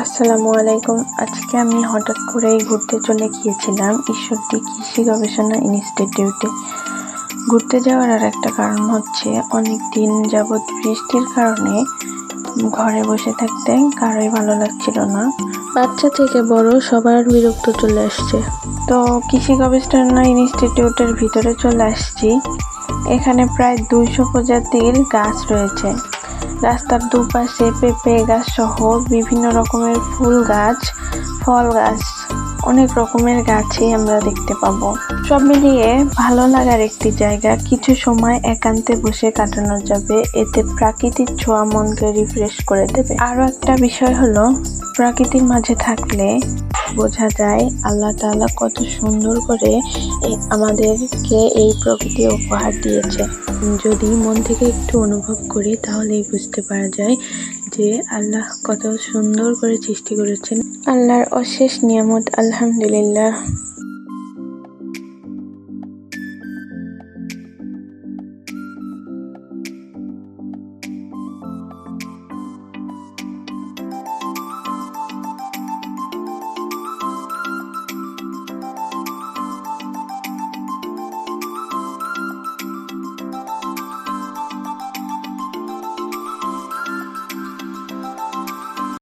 আসসালামু আলাইকুম। আজকে আমি হঠাৎ করেই ঘুরতে চলে গিয়েছিলাম ঈশ্বরদী কৃষি গবেষণা ইনস্টিটিউটে। ঘুরতে যাওয়ার আর একটা কারণ হচ্ছে অনেক দিন যাবৎ বৃষ্টির কারণে ঘরে বসে থাকতে কারোই ভালো লাগছিল না। বাচ্চা থেকে বড় সবার বিরক্ত চলে আসছে। তো কৃষি গবেষণা ইনস্টিটিউটের ভিতরে চলে আসছি। এখানে প্রায় 200 প্রজাতির গাছ রয়েছে। রাস্তার দুপাশে পেঁপে গাছ সহ বিভিন্ন রকমের ফুল গাছ, ফল গাছ, অনেক রকমের গাছই আমরা দেখতে পাবো। সব মিলিয়ে ভালো লাগার একটি জায়গা। কিছু সময় একান্তে বসে কাটানো যাবে, এতে প্রাকৃতিক ছোঁয়া মনকে রিফ্রেশ করে দেবে। আরো একটা বিষয় হলো, প্রকৃতির মাঝে থাকলে বোঝা যায় আল্লাহ তাআলা কত সুন্দর করে আমাদেরকে এই প্রকৃতি উপহার দিয়েছে। যদি মন থেকে একটু অনুভব করি তাহলেই বুঝতে পারা যায় যে আল্লাহ কত সুন্দর করে সৃষ্টি করেছেন। আল্লাহর অশেষ নিয়ামত, আলহামদুলিল্লাহ।